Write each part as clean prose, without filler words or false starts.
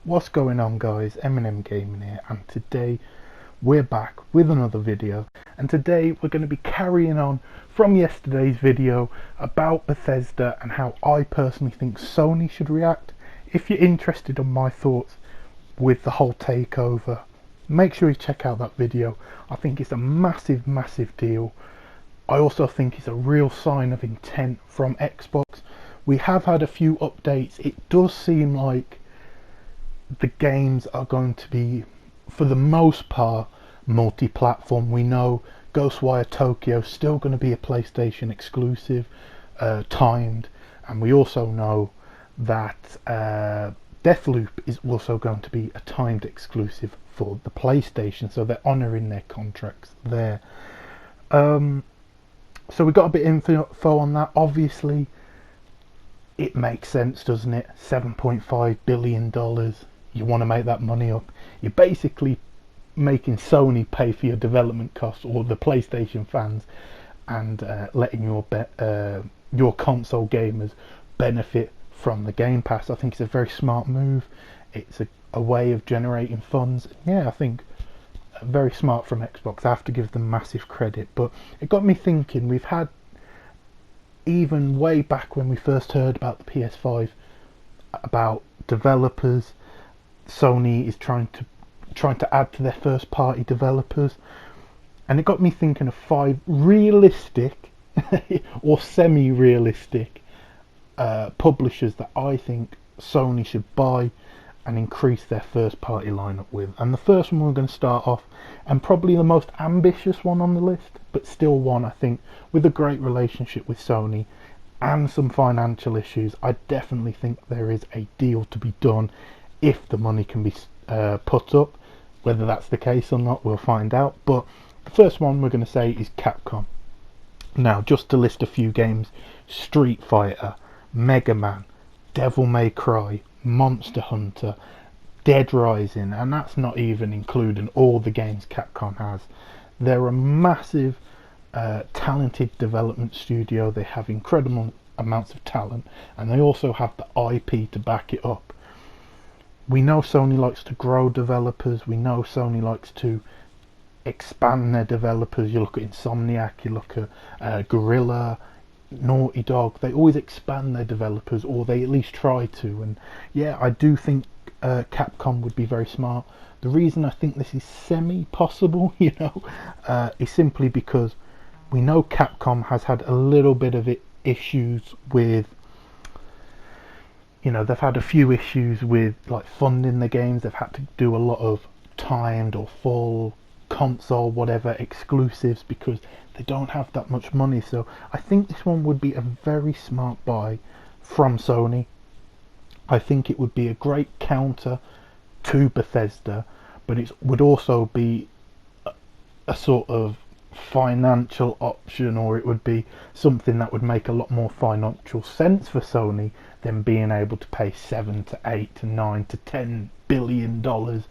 What's going on, guys? Eminem Gaming here, and today we're back with another video, and today we're going to be carrying on from yesterday's video about Bethesda and how I personally think Sony should react. If you're interested in my thoughts with the whole takeover, make sure you check out that video. I think it's a massive deal. I also think it's a real sign of intent from Xbox. We have had a few updates. It does seem like the games are going to be, for the most part, multi-platform. We know Ghostwire Tokyo is still going to be a PlayStation exclusive, timed, and we also know that Deathloop is also going to be a timed exclusive for the PlayStation, so they're honouring their contracts there. So we got a bit of info on that. Obviously, it makes sense, doesn't it? $7.5 billion. You want to make that money up. You're basically making Sony pay for your development costs, or the PlayStation fans, and letting your console gamers benefit from the Game Pass. I think it's a very smart move. It's a way of generating funds. Yeah, I think very smart from Xbox. I have to give them massive credit. But it got me thinking, we've had, even way back when we first heard about the PS5, about developers, Sony is trying to add to their first party developers, and it got me thinking of 5 realistic or semi-realistic publishers that I think Sony should buy and increase their first party lineup with. And the first one we're going to start off, and probably the most ambitious one on the list, but still one I think with a great relationship with Sony and some financial issues, I definitely think there is a deal to be done if the money can be put up. Whether that's the case or not, we'll find out. But the first one we're going to say is Capcom. Now, just to list a few games: Street Fighter, Mega Man, Devil May Cry, Monster Hunter, Dead Rising, and that's not even including all the games Capcom has. They're a massive, talented development studio. They have incredible amounts of talent, and they also have the IP to back it up. We know Sony likes to grow developers. We know Sony likes to expand their developers. You look at Insomniac, you look at Guerrilla, Naughty Dog. They always expand their developers, or they at least try to. And yeah, I do think Capcom would be very smart. The reason I think this is semi-possible, is simply because we know Capcom has had a little bit of issues with, they've had a few issues with like funding the games. They've had to do a lot of timed or full console whatever exclusives because they don't have that much money. So I think this one would be a very smart buy from Sony. I think it would be a great counter to Bethesda, but it would also be a sort of financial option, or it would be something that would make a lot more financial sense for Sony than being able to pay 7 to 8 to 9 to 10 billion dollars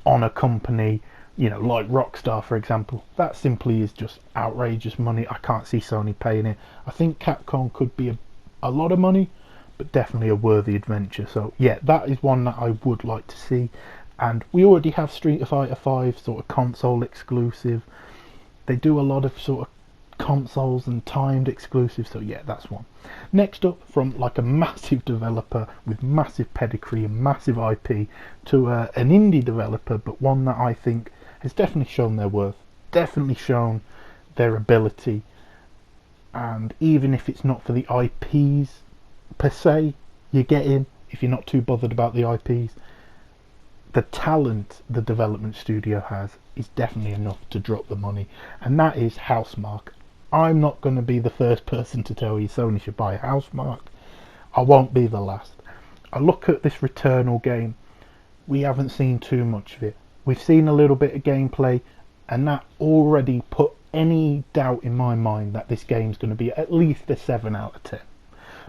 on a company, like Rockstar, for example. That simply is just outrageous money. I can't see Sony paying it. I think Capcom could be a lot of money, but definitely a worthy adventure. So yeah, that is one that I would like to see. And we already have Street Fighter 5 sort of console exclusive. They do a lot of sort of consoles and timed exclusives, so yeah, that's one. Next up, from like a massive developer with massive pedigree and massive IP to an indie developer, but one that I think has definitely shown their worth, definitely shown their ability. And even if it's not for the IPs per se you're getting, if you're not too bothered about the IPs, the talent the development studio has is definitely enough to drop the money, and that is Housemarque. I'm not going to be the first person to tell you Sony should buy Housemarque. I won't be the last. I look at this Returnal game. We haven't seen too much of it. We've seen a little bit of gameplay, and that already put any doubt in my mind that this game's going to be at least a 7 out of 10.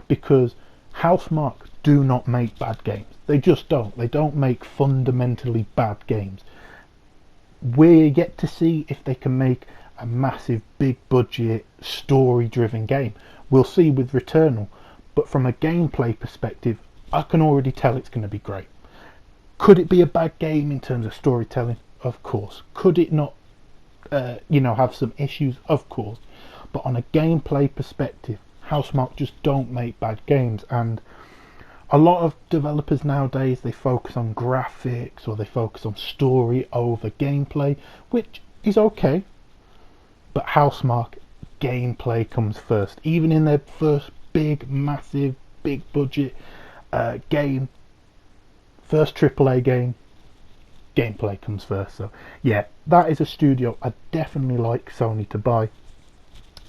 Because Housemarque do not make bad games. They just don't. They don't make fundamentally bad games. We're yet to see if they can make a massive, big budget, story driven game. We'll see with Returnal. But from a gameplay perspective, I can already tell it's going to be great. Could it be a bad game in terms of storytelling? Of course. Could it not, have some issues? Of course. But on a gameplay perspective, Housemarque just don't make bad games. And a lot of developers nowadays, they focus on graphics or they focus on story over gameplay, which is okay. But Housemarque, gameplay comes first. Even in their first big, massive, big budget game, first AAA game, gameplay comes first. So yeah, that is a studio I definitely like Sony to buy.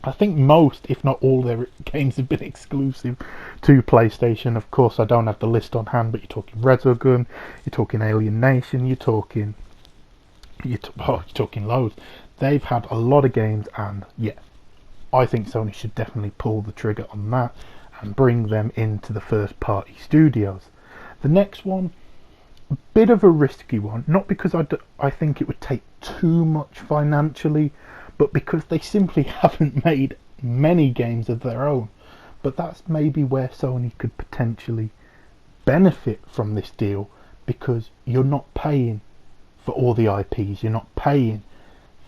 I think most, if not all, their games have been exclusive to PlayStation. Of course, I don't have the list on hand, but you're talking Resogun, you're talking Alien Nation, you're talking loads. They've had a lot of games, and yeah, I think Sony should definitely pull the trigger on that and bring them into the first party studios. The next one, a bit of a risky one, not because I think it would take too much financially, but because they simply haven't made many games of their own. But that's maybe where Sony could potentially benefit from this deal, because you're not paying for all the IPs, you're not paying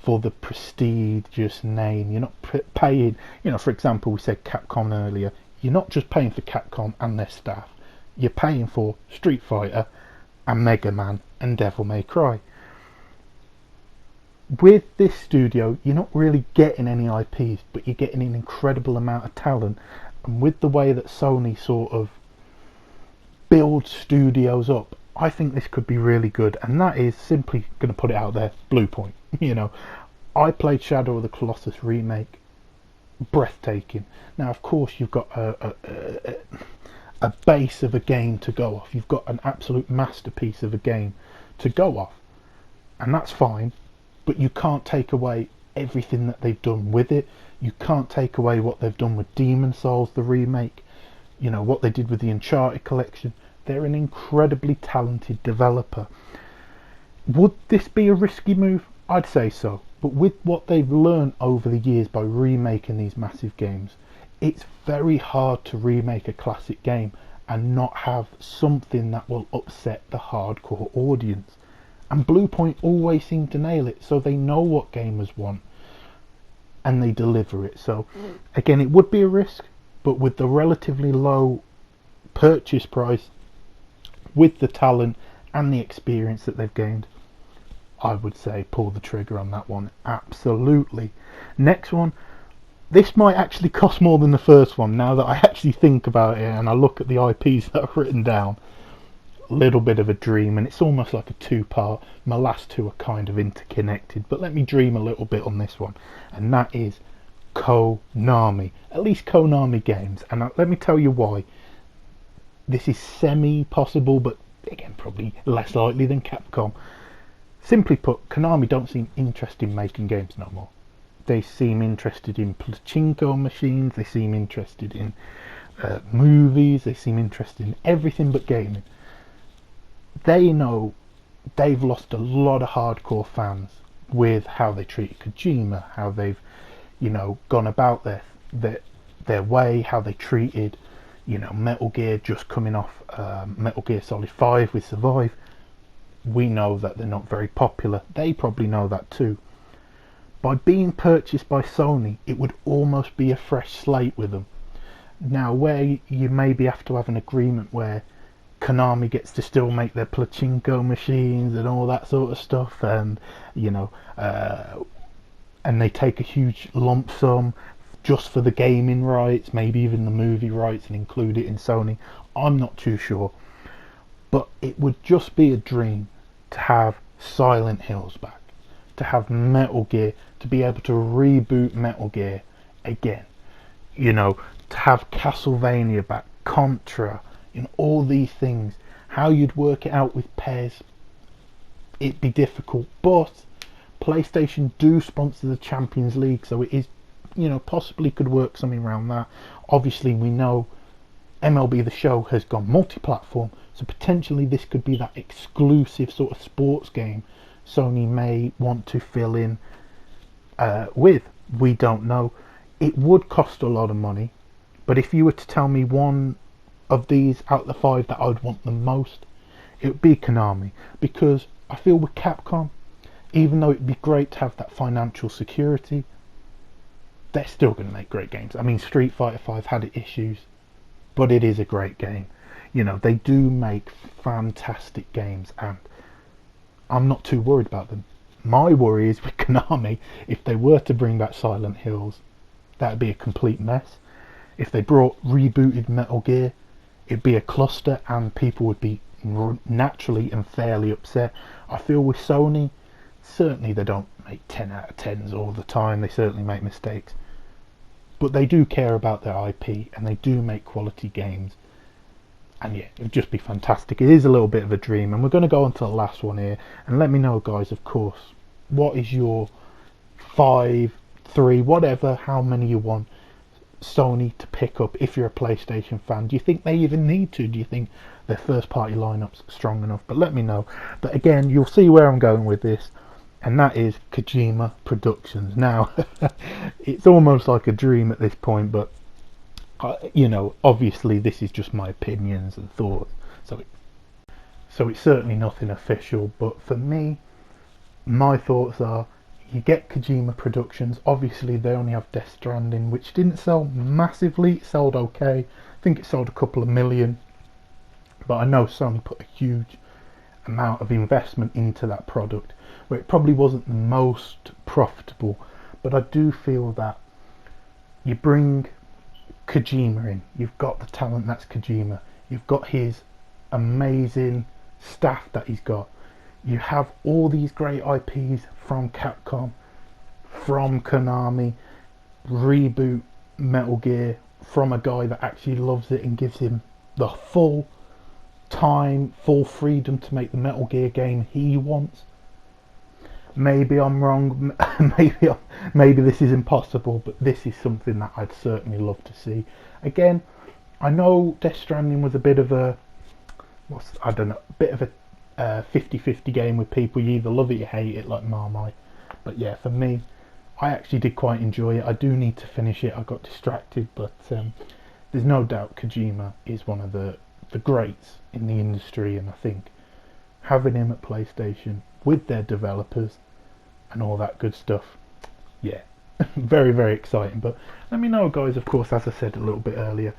for the prestigious name, you're not paying, for example, we said Capcom earlier, you're not just paying for Capcom and their staff, you're paying for Street Fighter and Mega Man and Devil May Cry. With this studio, you're not really getting any IPs, but you're getting an incredible amount of talent. And with the way that Sony sort of builds studios up, I think this could be really good. And that is, simply going to put it out there, Bluepoint. I played Shadow of the Colossus remake, breathtaking. Now, of course, you've got a base of a game to go off. You've got an absolute masterpiece of a game to go off, and that's fine. But you can't take away everything that they've done with it. You can't take away what they've done with Demon Souls, the remake. What they did with the Uncharted collection. They're an incredibly talented developer. Would this be a risky move? I'd say so. But with what they've learned over the years by remaking these massive games, it's very hard to remake a classic game and not have something that will upset the hardcore audience. And Bluepoint always seem to nail it, so they know what gamers want and they deliver it. So again, it would be a risk, but with the relatively low purchase price, with the talent and the experience that they've gained, I would say pull the trigger on that one. Absolutely. Next one, this might actually cost more than the first one now that I actually think about it and I look at the IPs that I've written down. Little bit of a dream, and it's almost like a two-part. My last two are kind of interconnected, but let me dream a little bit on this one, and that is Konami. At least Konami games, and let me tell you why. This is semi-possible, but again, probably less likely than Capcom. Simply put, Konami don't seem interested in making games no more. They seem interested in pachinko machines, they seem interested in movies, they seem interested in everything but gaming. They know they've lost a lot of hardcore fans with how they treated Kojima, how they've, gone about their way, how they treated, Metal Gear just coming off Metal Gear Solid 5 with Survive. We know that they're not very popular. They probably know that too. By being purchased by Sony, it would almost be a fresh slate with them. Now, where you maybe have to have an agreement where Konami gets to still make their pachinko machines and all that sort of stuff, and and they take a huge lump sum just for the gaming rights, maybe even the movie rights, and include it in Sony. I'm not too sure, but it would just be a dream to have Silent Hills back, to have Metal Gear, to be able to reboot Metal Gear again, to have Castlevania back, Contra, all these things. How you'd work it out with PES, it'd be difficult, but PlayStation do sponsor the Champions League, so it is, possibly could work something around that. Obviously, we know MLB The Show has gone multi-platform, so potentially this could be that exclusive sort of sports game Sony may want to fill in with. We don't know. It would cost a lot of money, but if you were to tell me one of these out of the five that I would want the most, it would be Konami, because I feel with Capcom, even though it'd be great to have that financial security, they're still going to make great games. I mean, Street Fighter 5 had issues, but it is a great game. You know, they do make fantastic games, and I'm not too worried about them. My worry is with Konami, if they were to bring back Silent Hills, that'd be a complete mess. If they brought rebooted Metal Gear, it'd be a cluster, and people would be naturally and fairly upset. I feel with Sony, certainly they don't make 10 out of 10s all the time, they certainly make mistakes, but they do care about their IP and they do make quality games, and yeah, it would just be fantastic. It is a little bit of a dream, and we're going to go on to the last one here, and let me know, guys, of course, what is your 5, 3, whatever, how many you want Sony to pick up if you're a PlayStation fan. Do you think they even need to? Do you think their first party lineup's strong enough? But let me know. But again, you'll see where I'm going with this, and that is Kojima Productions. Now, it's almost like a dream at this point, but you know, obviously this is just my opinions and thoughts, so it's certainly nothing official. But for me, my thoughts are, you get Kojima Productions. Obviously they only have Death Stranding, which didn't sell massively. It sold okay. I think it sold a couple of million, but I know Sony put a huge amount of investment into that product, where it probably wasn't the most profitable. But I do feel that you bring Kojima in, you've got the talent that's Kojima, you've got his amazing staff that he's got, you have all these great IPs from Capcom, from Konami, reboot Metal Gear from a guy that actually loves it and gives him the full time, full freedom to make the Metal Gear game he wants. Maybe I'm wrong, maybe this is impossible, but this is something that I'd certainly love to see. Again, I know Death Stranding was a bit of a, I don't know, a bit of a 50-50 game with people. You either love it or you hate it, like Marmite. But yeah, for me, I actually did quite enjoy it. I do need to finish it. I got distracted, but there's no doubt Kojima is one of the greats in the industry, and I think having him at PlayStation with their developers and all that good stuff, yeah, very, very exciting. But let me know, guys, of course, as I said a little bit earlier,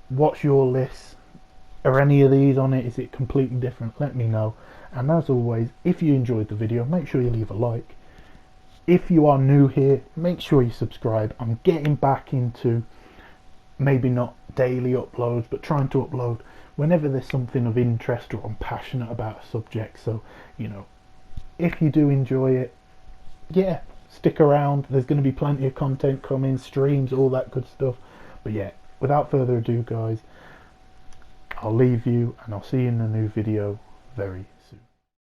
what's your list? Are any of these on it? Is it completely different? Let me know. And as always, if you enjoyed the video, make sure you leave a like. If you are new here, make sure you subscribe. I'm getting back into maybe not daily uploads, but trying to upload whenever there's something of interest or I'm passionate about a subject. So, you know, if you do enjoy it, yeah, stick around. There's going to be plenty of content coming, streams, all that good stuff. But yeah, without further ado, guys, I'll leave you, and I'll see you in a new video very